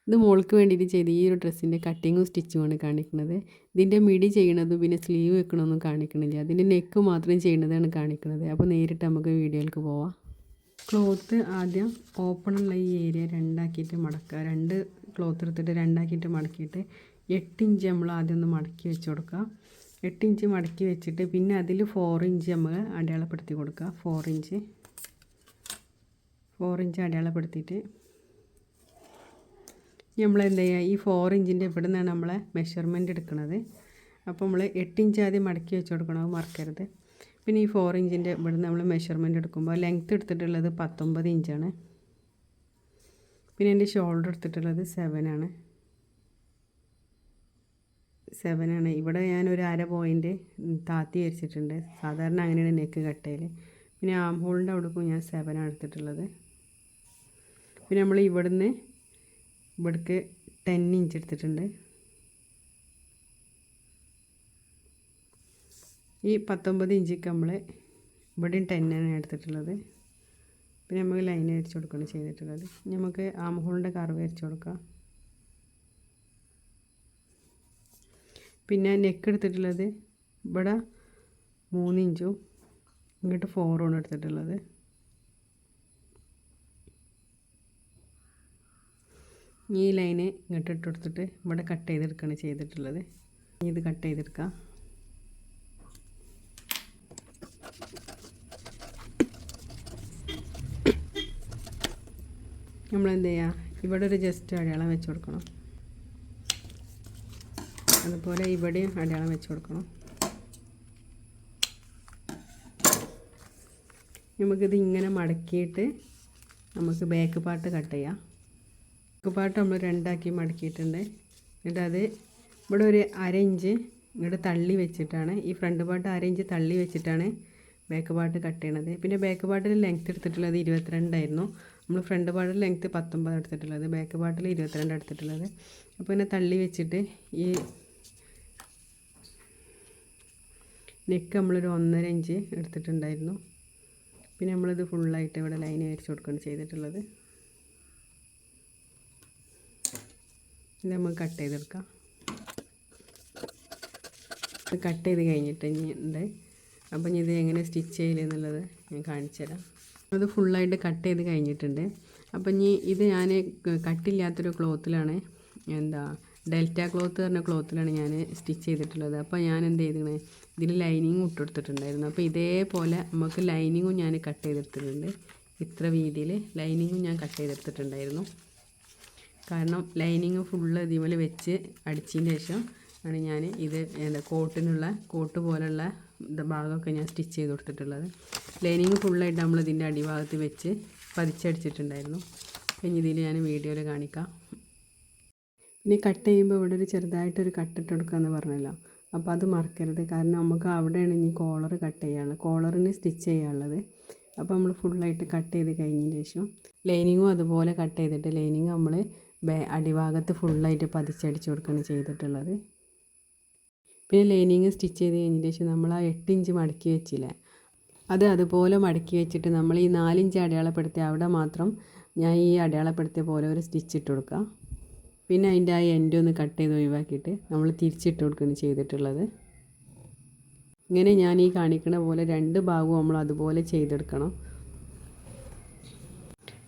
ഇത് മോൾക്ക് വേണ്ടിയിട്ട് ചെയ്ത് ഈ ഒരു ഡ്രസ്സിൻ്റെ കട്ടിങ്ങും സ്റ്റിച്ചുമാണ് കാണിക്കുന്നത്. ഇതിൻ്റെ മിഡി ചെയ്യണതും പിന്നെ സ്ലീവ് വെക്കണമൊന്നും കാണിക്കണില്ല. അതിൻ്റെ നെക്ക് മാത്രം ചെയ്യുന്നതാണ് കാണിക്കുന്നത്. അപ്പോൾ നേരിട്ട് നമുക്ക് വീഡിയോയിലേക്ക് പോവാം. ക്ലോത്ത് ആദ്യം ഓപ്പണുള്ള ഈ ഏരിയ രണ്ടാക്കിയിട്ട് മടക്കുക. 2 ക്ലോത്ത് എടുത്തിട്ട് രണ്ടാക്കിയിട്ട് മടക്കിയിട്ട് 8 ഇഞ്ച് നമ്മൾ ആദ്യം ഒന്ന് മടക്കി വെച്ച് കൊടുക്കുക. 8 ഇഞ്ച് മടക്കി വെച്ചിട്ട് പിന്നെ അതിൽ 4 ഇഞ്ച് നമ്മൾ അടയാളപ്പെടുത്തി കൊടുക്കുക. 4 ഇഞ്ച് അടയാളപ്പെടുത്തിയിട്ട് നമ്മൾ എന്ത് ചെയ്യുക, ഈ 4 ഇഞ്ചിൻ്റെ ഇവിടെ നിന്നാണ് നമ്മളെ മെഷർമെൻറ്റ് എടുക്കുന്നത്. അപ്പോൾ നമ്മൾ 8 ഇഞ്ച് ആദ്യം മടക്കി വെച്ച് കൊടുക്കണം, അത് മറക്കരുത്. പിന്നെ ഈ 4 ഇഞ്ചിൻ്റെ ഇവിടെ നിന്ന് നമ്മൾ മെഷർമെൻറ്റ് എടുക്കുമ്പോൾ ലെങ്ത്ത് എടുത്തിട്ടുള്ളത് 19 ഇഞ്ചാണ്. പിന്നെ എൻ്റെ ഷോൾഡർ എടുത്തിട്ടുള്ളത് 7 ആണ്. ഇവിടെ ഞാൻ ഒരു അര പോയിൻറ്റ് താത്തി വരച്ചിട്ടുണ്ട്. സാധാരണ അങ്ങനെയാണ് നെക്ക് കട്ടയിൽ. പിന്നെ ആം ഹോളിൻ്റെ അവിടേക്കും ഞാൻ 7 ആണ് എടുത്തിട്ടുള്ളത്. പിന്നെ നമ്മൾ ഇവിടുന്ന് ഇവിടേക്ക് 10 ഇഞ്ച് എടുത്തിട്ടുണ്ട്. ഈ 19 ഇഞ്ചിക്ക് നമ്മൾ ഇവിടെയും 10 ആണ് എടുത്തിട്ടുള്ളത്. പിന്നെ നമുക്ക് ലൈൻ വരച്ച് കൊടുക്കുകയാണ് ചെയ്തിട്ടുള്ളത്. നമുക്ക് ആം ഹോളിൻ്റെ കർവ് വരച്ച് കൊടുക്കാം. പിന്നെ നെക്ക് എടുത്തിട്ടുള്ളത് ഇവിടെ 3 ഇഞ്ചും ഇങ്ങോട്ട് 4 ആണ് എടുത്തിട്ടുള്ളത്. ഈ ലൈന് ഇങ്ങോട്ട് ഇട്ട് കൊടുത്തിട്ട് ഇവിടെ കട്ട് ചെയ്തെടുക്കുകയാണ് ചെയ്തിട്ടുള്ളത്. ഇത് കട്ട് ചെയ്തെടുക്കാം. നമ്മളെന്ത് ചെയ്യുക, ഇവിടെ ഒരു ജസ്റ്റ് അടയാളം വെച്ച് കൊടുക്കണം. അതുപോലെ ഇവിടെയും അടയാളം വെച്ച് കൊടുക്കണം. നമുക്കിത് ഇങ്ങനെ മടക്കിയിട്ട് നമുക്ക് ബാക്ക് പാർട്ട് കട്ട് ചെയ്യാം. ബാക്ക് പാർട്ട് നമ്മൾ രണ്ടാക്കി മടക്കിയിട്ടുണ്ട്. എന്നിട്ട് അത് ഇവിടെ ഒരു 1/2 ഇഞ്ച് ഇങ്ങോട്ട് തള്ളി വെച്ചിട്ടാണ്, ഈ ഫ്രണ്ട് പാർട്ട് 1/2 ഇഞ്ച് തള്ളി വെച്ചിട്ടാണ് ബാക്ക് പാർട്ട് കട്ട് ചെയ്യണത്. പിന്നെ ബാക്ക് പാർട്ടിൽ ലെങ്ത്ത് എടുത്തിട്ടുള്ളത് 22 ആയിരുന്നു. നമ്മൾ ഫ്രണ്ട് പാർട്ടിൽ ലെങ്ത്ത് 19 എടുത്തിട്ടുള്ളത്, ബാക്ക് പാർട്ടിൽ 22 എടുത്തിട്ടുള്ളത്. അപ്പോൾ പിന്നെ തള്ളി വെച്ചിട്ട് ഈ നെക്ക് നമ്മളൊരു 1.5 ഇഞ്ച് എടുത്തിട്ടുണ്ടായിരുന്നു. പിന്നെ നമ്മളിത് ഫുള്ളായിട്ട് ഇവിടെ ലൈൻ വരച്ച് കൊടുക്കുകയാണ് ചെയ്തിട്ടുള്ളത്. ഇത് നമുക്ക് കട്ട് ചെയ്തെടുക്കാം. ഇത് കട്ട് ചെയ്ത് കഴിഞ്ഞിട്ട് ഇനി ഉണ്ട്. അപ്പം ഇത് എങ്ങനെ സ്റ്റിച്ച് ചെയ്യില്ല എന്നുള്ളത് ഞാൻ കാണിച്ചു തരാം. അത് ഫുള്ളായിട്ട് കട്ട് ചെയ്ത് കഴിഞ്ഞിട്ടുണ്ട്. അപ്പം ഇനി ഇത് ഞാൻ കട്ടില്ലാത്തൊരു ക്ലോത്തിലാണ്, ഡെൽറ്റ ക്ലോത്ത് പറഞ്ഞ ക്ലോത്തിലാണ് ഞാൻ സ്റ്റിച്ച് ചെയ്തിട്ടുള്ളത്. അപ്പോൾ ഞാൻ എന്ത് ചെയ്തിരുന്നത്, ഇതിൽ ലൈനിങ് ഇട്ടെടുത്തിട്ടുണ്ടായിരുന്നു. അപ്പോൾ ഇതേപോലെ നമുക്ക് ലൈനിങ്ങും ഞാൻ കട്ട് ചെയ്തെടുത്തിട്ടുണ്ട്. ഇത്ര വീതിയിൽ ലൈനിങ്ങും ഞാൻ കട്ട് ചെയ്തെടുത്തിട്ടുണ്ടായിരുന്നു. കാരണം ലൈനിങ് ഫുള്ള് ഇതിമേൽ വെച്ച് അടിച്ചതിന് ശേഷം ആണ് ഞാൻ ഇത് കോട്ട് പോലുള്ള ഭാഗമൊക്കെ ഞാൻ സ്റ്റിച്ച് ചെയ്ത് കൊടുത്തിട്ടുള്ളത്. ലൈനിങ് ഫുള്ളായിട്ട് നമ്മൾ ഇതിൻ്റെ അടിഭാഗത്ത് വെച്ച് പതിച്ചടിച്ചിട്ടുണ്ടായിരുന്നു. പിന്നെ ഇതിൽ ഞാൻ വീഡിയോയിൽ കാണിക്കാം. പിന്നെ കട്ട് ചെയ്യുമ്പോൾ ഇവിടെ ഒരു ചെറുതായിട്ടൊരു കട്ടിട്ട് കൊടുക്കുക എന്ന് പറഞ്ഞല്ലോ, അപ്പോൾ അത് മറക്കരുത്. കാരണം നമുക്ക് അവിടെയാണ് ഇനി കോളർ കട്ട് ചെയ്യാനുള്ളത്, കോളറിന് സ്റ്റിച്ച് ചെയ്യാനുള്ളത്. അപ്പോൾ നമ്മൾ ഫുള്ളായിട്ട് കട്ട് ചെയ്ത് കഴിഞ്ഞതിന് ശേഷം ലൈനിങ്ങും അതുപോലെ കട്ട് ചെയ്തിട്ട് ലൈനിങ് നമ്മൾ അടിഭാഗത്ത് ഫുള്ളായിട്ട് പതിച്ചടിച്ച് കൊടുക്കുകയാണ് ചെയ്തിട്ടുള്ളത്. പിന്നെ ലൈനിങ് സ്റ്റിച്ച് ചെയ്ത് കഴിഞ്ഞതിന് ശേഷം നമ്മൾ ആ 8 ഇഞ്ച് മടക്കി വെച്ചില്ലേ, അത് അതുപോലെ മടക്കി വെച്ചിട്ട് നമ്മൾ ഈ 4 ഇഞ്ച് അടയാളപ്പെടുത്തിയ അവിടെ മാത്രം ഞാൻ ഈ അടയാളപ്പെടുത്തിയ പോലെ ഒരു സ്റ്റിച്ച് ഇട്ട് കൊടുക്കുക. പിന്നെ അതിൻ്റെ ആ എൻഡ് ഒന്ന് കട്ട് ചെയ്ത് ഒഴിവാക്കിയിട്ട് നമ്മൾ തിരിച്ചിട്ട് കൊടുക്കുകയാണ് ചെയ്തിട്ടുള്ളത്. ഇങ്ങനെ ഞാൻ ഈ കാണിക്കുന്ന പോലെ 2 ഭാഗവും നമ്മൾ അതുപോലെ ചെയ്തെടുക്കണം.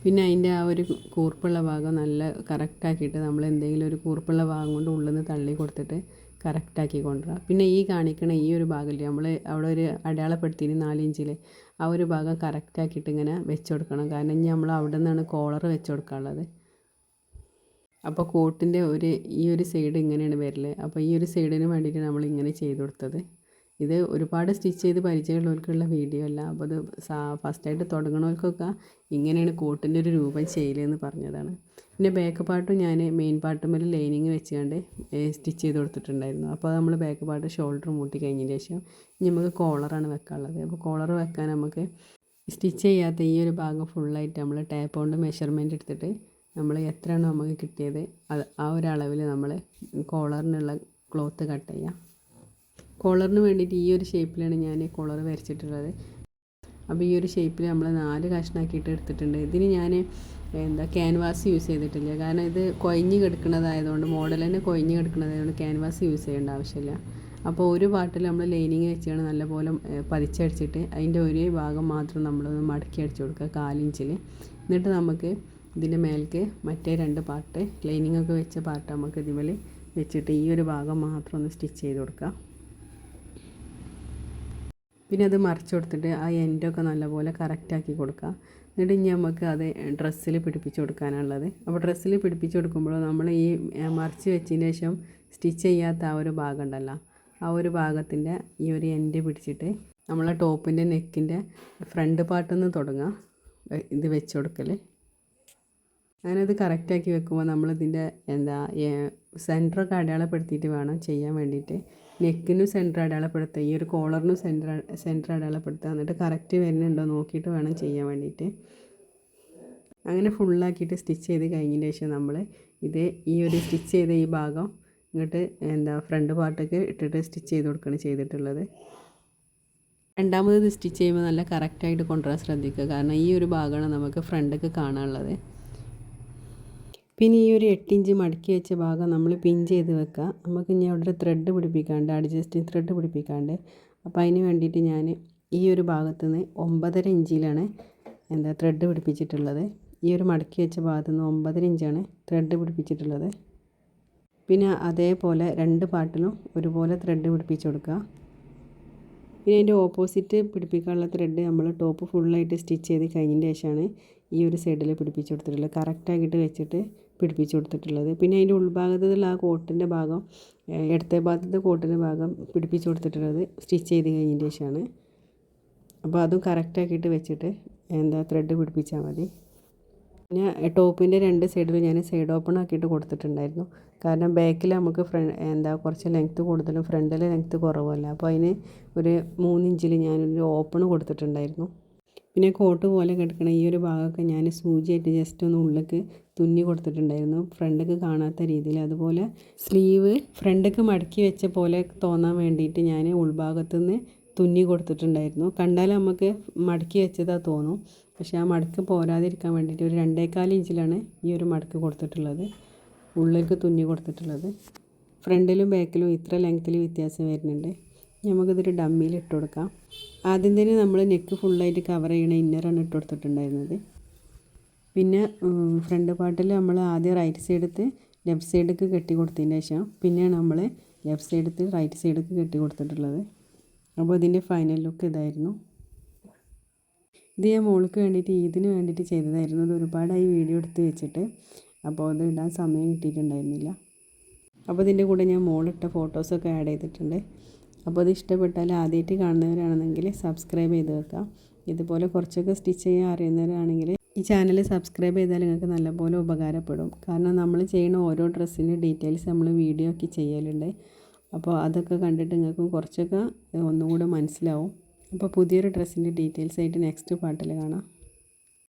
പിന്നെ അതിൻ്റെ ആ ഒരു കൂർപ്പുള്ള ഭാഗം നല്ല കറക്റ്റാക്കിയിട്ട് നമ്മൾ എന്തെങ്കിലും ഒരു കൂർപ്പുള്ള ഭാഗം കൊണ്ട് ഉള്ളിൽ നിന്ന് തള്ളി കൊടുത്തിട്ട് കറക്റ്റാക്കി കൊണ്ടുവരാം. പിന്നെ ഈ കാണിക്കണ ഈ ഒരു ഭാഗമില്ലേ, നമ്മൾ അവിടെ ഒരു അടയാളപ്പെടുത്തിന് 4 ഇഞ്ചിൽ ആ ഒരു ഭാഗം കറക്റ്റാക്കിയിട്ട് ഇങ്ങനെ വെച്ച് കൊടുക്കണം. കാരണം ഇനി നമ്മൾ അവിടെ നിന്നാണ് കോളർ വെച്ച് കൊടുക്കാനുള്ളത്. അപ്പോൾ കോട്ടിൻ്റെ ഈ ഒരു സൈഡ് ഇങ്ങനെയാണ് വരല്. അപ്പോൾ ഈ ഒരു സൈഡിന് വേണ്ടിയിട്ട് നമ്മൾ ഇങ്ങനെ ചെയ്ത് കൊടുത്തത്. ഇത് ഒരുപാട് സ്റ്റിച്ച് ചെയ്ത് പരിചയമുള്ളവർക്കുള്ള വീഡിയോ അല്ല. അപ്പോൾ അത് ഫസ്റ്റായിട്ട് തുടങ്ങുന്നവർക്കൊക്കെ ഇങ്ങനെയാണ് കോട്ടിൻ്റെ ഒരു രൂപം ചെയ്യലെന്ന് പറഞ്ഞതാണ്. പിന്നെ ബാക്ക് പാർട്ടും ഞാൻ മെയിൻ പാർട്ടും മേലെ ലൈനിങ് വെച്ചുകൊണ്ട് സ്റ്റിച്ച് ചെയ്ത് കൊടുത്തിട്ടുണ്ടായിരുന്നു. അപ്പോൾ നമ്മൾ ബാക്ക് പാർട്ട് ഷോൾഡർ മൂട്ടി കഴിഞ്ഞതിന് ശേഷം ഇനി നമുക്ക് കോളറാണ് വെക്കാനുള്ളത്. അപ്പോൾ കോളർ വെക്കാൻ നമുക്ക് സ്റ്റിച്ച് ചെയ്യാത്ത ഈ ഒരു ഭാഗം ഫുള്ളായിട്ട് നമ്മൾ ടാപ്പ് കൊണ്ട് മെഷർമെൻറ്റ് എടുത്തിട്ട് നമ്മൾ എത്രയാണോ നമുക്ക് കിട്ടിയത് അത് ആ ഒരു അളവിൽ നമ്മൾ കോളറിനുള്ള ക്ലോത്ത് കട്ട് ചെയ്യാം. കോളറിന് വേണ്ടിയിട്ട് ഈ ഒരു ഷേപ്പിലാണ് ഞാൻ കോളർ വരച്ചിട്ടുള്ളത്. അപ്പോൾ ഈ ഒരു ഷേപ്പിൽ നമ്മൾ 4 കഷ്ണാക്കിയിട്ട് എടുത്തിട്ടുണ്ട്. ഇതിന് ഞാൻ ക്യാൻവാസ് യൂസ് ചെയ്തിട്ടില്ല, കാരണം ഇത് കൊഴിഞ്ഞ് കിടക്കുന്നതായതുകൊണ്ട്, മോഡൽ തന്നെ കൊഴിഞ്ഞ് കിടക്കുന്നതായതുകൊണ്ട് ക്യാൻവാസ് യൂസ് ചെയ്യേണ്ട ആവശ്യമില്ല. അപ്പോൾ ഒരു പാട്ടിൽ നമ്മൾ ലൈനിങ് വെച്ചാണ് നല്ലപോലെ പതിച്ചടിച്ചിട്ട് അതിൻ്റെ ഒരു ഭാഗം മാത്രം നമ്മളൊന്ന് മടക്കി അടിച്ചു കൊടുക്കുക 1/4 ഇഞ്ചിൽ. എന്നിട്ട് നമുക്ക് ഇതിൻ്റെ മേലേക്ക് മറ്റേ 2 പാർട്ട് ലൈനിങ് ഒക്കെ വെച്ച പാർട്ട് നമുക്ക് ഇതിൽ വെച്ചിട്ട് ഈ ഒരു ഭാഗം മാത്രം ഒന്ന് സ്റ്റിച്ച് ചെയ്ത് കൊടുക്കുക. പിന്നെ അത് മറിച്ച് കൊടുത്തിട്ട് ആ എൻഡൊക്കെ നല്ലപോലെ കറക്റ്റാക്കി കൊടുക്കുക. എന്നിട്ട് ഇനി നമുക്ക് അത് ഡ്രസ്സിൽ പിടിപ്പിച്ച് കൊടുക്കാനുള്ളത്. അപ്പോൾ ഡ്രസ്സിൽ പിടിപ്പിച്ച് കൊടുക്കുമ്പോൾ നമ്മൾ ഈ മറിച്ച് വെച്ചതിന് ശേഷം സ്റ്റിച്ച് ചെയ്യാത്ത ആ ഒരു ഭാഗം ഉണ്ടല്ലോ, ആ ഒരു ഭാഗത്തിൻ്റെ ഈ ഒരു എൻഡ് പിടിച്ചിട്ട് നമ്മളെ ടോപ്പിൻ്റെ നെക്കിൻ്റെ ഫ്രണ്ട് പാർട്ടിൽ നിന്ന് തുടങ്ങാം ഇത് വെച്ച് കൊടുക്കൽ. അങ്ങനെ ഇത് കറക്റ്റാക്കി വെക്കുമ്പോൾ നമ്മളിതിൻ്റെ സെൻറ്ററൊക്കെ അടയാളപ്പെടുത്തിയിട്ട് വേണം ചെയ്യാൻ വേണ്ടിയിട്ട്. നെക്കിനും സെൻറ്റർ അടയാളപ്പെടുത്തുക, ഈ ഒരു കോളറിനും സെൻറ്റർ അടയാളപ്പെടുത്തുക. എന്നിട്ട് കറക്റ്റ് വരുന്നുണ്ടോ നോക്കിയിട്ട് വേണം ചെയ്യാൻ വേണ്ടിയിട്ട്. അങ്ങനെ ഫുള്ളാക്കിയിട്ട് സ്റ്റിച്ച് ചെയ്ത് കഴിഞ്ഞതിന് ശേഷം നമ്മൾ ഈ ഒരു സ്റ്റിച്ച് ചെയ്ത ഈ ഭാഗം ഇങ്ങോട്ട് ഫ്രണ്ട് പാർട്ടൊക്കെ ഇട്ടിട്ട് സ്റ്റിച്ച് ചെയ്ത് കൊടുക്കുകയാണ് ചെയ്തിട്ടുള്ളത്. രണ്ടാമത് ഇത് സ്റ്റിച്ച് ചെയ്യുമ്പോൾ നല്ല കറക്റ്റായിട്ട് കൊണ്ടുവരാൻ ശ്രദ്ധിക്കുക, കാരണം ഈ ഒരു ഭാഗമാണ് നമുക്ക് ഫ്രണ്ടൊക്കെ കാണാനുള്ളത്. പിന്നെ ഈ ഒരു 8 ഇഞ്ച് മടക്കി വെച്ച ഭാഗം നമ്മൾ പിൻ ചെയ്ത് വെക്കുക. നമുക്ക് ഇനി അവിടെ ഒരു ത്രെഡ് പിടിപ്പിക്കാണ്ട്, അഡ്ജസ്റ്റിംഗ് ത്രെഡ് പിടിപ്പിക്കാണ്ട്. അപ്പോൾ അതിന് വേണ്ടിയിട്ട് ഞാൻ ഈ ഒരു ഭാഗത്തു നിന്ന് 9.5 ഇഞ്ചിലാണ് ത്രെഡ് പിടിപ്പിച്ചിട്ടുള്ളത്. ഈ ഒരു മടക്കി വെച്ച ഭാഗത്തു നിന്ന് 9.5 ഇഞ്ചാണ് ത്രെഡ് പിടിപ്പിച്ചിട്ടുള്ളത്. പിന്നെ അതേപോലെ 2 പാർട്ടിലും ഒരുപോലെ ത്രെഡ് പിടിപ്പിച്ച് കൊടുക്കുക. പിന്നെ അതിൻ്റെ ഓപ്പോസിറ്റ് പിടിപ്പിക്കാനുള്ള ത്രെഡ് നമ്മൾ ടോപ്പ് ഫുള്ളായിട്ട് സ്റ്റിച്ച് ചെയ്ത് കഴിഞ്ഞതിന് ശേഷമാണ് ഈ ഒരു സൈഡിൽ പിടിപ്പിച്ച് കൊടുത്തിട്ടുള്ളത്, കറക്റ്റാക്കിയിട്ട് വെച്ചിട്ട് പിടിപ്പിച്ച് കൊടുത്തിട്ടുള്ളത്. പിന്നെ അതിൻ്റെ ഉൾഭാഗത്തുള്ള ആ കോട്ടിൻ്റെ ഭാഗം, ഇടത്തെ ഭാഗത്തെ കോട്ടിൻ്റെ ഭാഗം പിടിപ്പിച്ച് കൊടുത്തിട്ടുള്ളത് സ്റ്റിച്ച് ചെയ്ത് കഴിഞ്ഞതിന് ശേഷമാണ്. അപ്പോൾ അതും കറക്റ്റാക്കിയിട്ട് വെച്ചിട്ട് ത്രെഡ് പിടിപ്പിച്ചാൽ മതി. പിന്നെ ടോപ്പിൻ്റെ 2 സൈഡിലും ഞാൻ സൈഡ് ഓപ്പൺ ആക്കിയിട്ട് കൊടുത്തിട്ടുണ്ടായിരുന്നു, കാരണം ബാക്കിൽ നമുക്ക് കുറച്ച് ലെങ്ത്ത് കൂടുതലും ഫ്രണ്ടിൽ ലെങ്ത്ത് കുറവല്ല. അപ്പോൾ അതിന് ഒരു 3 ഇഞ്ചിൽ ഞാനൊരു ഓപ്പൺ കൊടുത്തിട്ടുണ്ടായിരുന്നു. പിന്നെ കോട്ട് പോലെ കിടക്കണ ഈ ഒരു ഭാഗമൊക്കെ ഞാൻ സൂചിയായിട്ട് ജസ്റ്റ് ഒന്ന് ഉള്ളിലേക്ക് തുന്നി കൊടുത്തിട്ടുണ്ടായിരുന്നു, ഫ്രണ്ടിലേക്ക് കാണാത്ത രീതിയിൽ. അതുപോലെ സ്ലീവ് ഫ്രണ്ടിലേക്ക് മടക്കി വെച്ച പോലെ തോന്നാൻ വേണ്ടിയിട്ട് ഞാൻ ഉൾഭാഗത്തുനിന്ന് തുന്നി കൊടുത്തിട്ടുണ്ടായിരുന്നു. കണ്ടാൽ നമുക്ക് മടക്കി വെച്ചതാ തോന്നും, പക്ഷേ ആ മടക്ക് പോരാതിരിക്കാൻ വേണ്ടിയിട്ട് ഒരു 2.25 ഇഞ്ചിലാണ് ഈ ഒരു മടക്ക് കൊടുത്തിട്ടുള്ളത്, ഉള്ളിലേക്ക് തുന്നി കൊടുത്തിട്ടുള്ളത്. ഫ്രണ്ടിലും ബാക്കിലും ഇത്ര ലെങ്ത്തിൽ വ്യത്യാസം വരുന്നുണ്ട്. നമുക്കിതൊരു ഡമ്മിയിൽ ഇട്ട് കൊടുക്കാം. ആദ്യം തന്നെ നമ്മൾ നെക്ക് ഫുള്ളായിട്ട് കവർ ചെയ്യണ ഇന്നറാണ് ഇട്ട് കൊടുത്തിട്ടുണ്ടായിരുന്നത്. പിന്നെ ഫ്രണ്ട് പാർട്ടിൽ നമ്മൾ ആദ്യം റൈറ്റ് സൈഡത്ത് ലെഫ്റ്റ് സൈഡിലേക്ക് കെട്ടി കൊടുത്തതിന് ശേഷം പിന്നെയാണ് നമ്മൾ ലെഫ്റ്റ് സൈഡത്ത് റൈറ്റ് സൈഡിലേക്ക് കെട്ടി കൊടുത്തിട്ടുള്ളത്. അപ്പോൾ ഇതിൻ്റെ ഫൈനൽ ലുക്ക് ഇതായിരുന്നു. ഇത് ഞാൻ മോൾക്ക് വേണ്ടിയിട്ട് ഇതിന് വേണ്ടിയിട്ട് ചെയ്തതായിരുന്നു. ഇത് ഒരുപാടായി വീഡിയോ എടുത്ത് വെച്ചിട്ട്, അപ്പോൾ അത് ഇടാൻ സമയം കിട്ടിയിട്ടുണ്ടായിരുന്നില്ല. അപ്പോൾ ഇതിൻ്റെ കൂടെ ഞാൻ മോളിട്ട ഫോട്ടോസൊക്കെ ആഡ് ചെയ്തിട്ടുണ്ട്. അപ്പോൾ അത് ഇഷ്ടപ്പെട്ടാൽ ആദ്യമായിട്ട് കാണുന്നവരാണെന്നെങ്കിൽ സബ്സ്ക്രൈബ് ചെയ്ത് വെക്കാം. ഇതുപോലെ കുറച്ചൊക്കെ സ്റ്റിച്ച് ചെയ്യാൻ അറിയുന്നവരാണെങ്കിൽ ഈ ചാനൽ സബ്സ്ക്രൈബ് ചെയ്താൽ നിങ്ങൾക്ക് നല്ലപോലെ ഉപകാരപ്പെടും. കാരണം നമ്മൾ ചെയ്യുന്ന ഓരോ ഡ്രസ്സിൻ്റെ ഡീറ്റെയിൽസ് നമ്മൾ വീഡിയോ ഒക്കെ ചെയ്യലുണ്ട്. അപ്പോൾ അതൊക്കെ കണ്ടിട്ട് നിങ്ങൾക്കും കുറച്ചൊക്കെ ഒന്നുകൂടെ മനസ്സിലാവും. അപ്പോൾ പുതിയൊരു ഡ്രസ്സിൻ്റെ ഡീറ്റെയിൽസ് ആയിട്ട് നെക്സ്റ്റ് പാർട്ടിൽ കാണാം.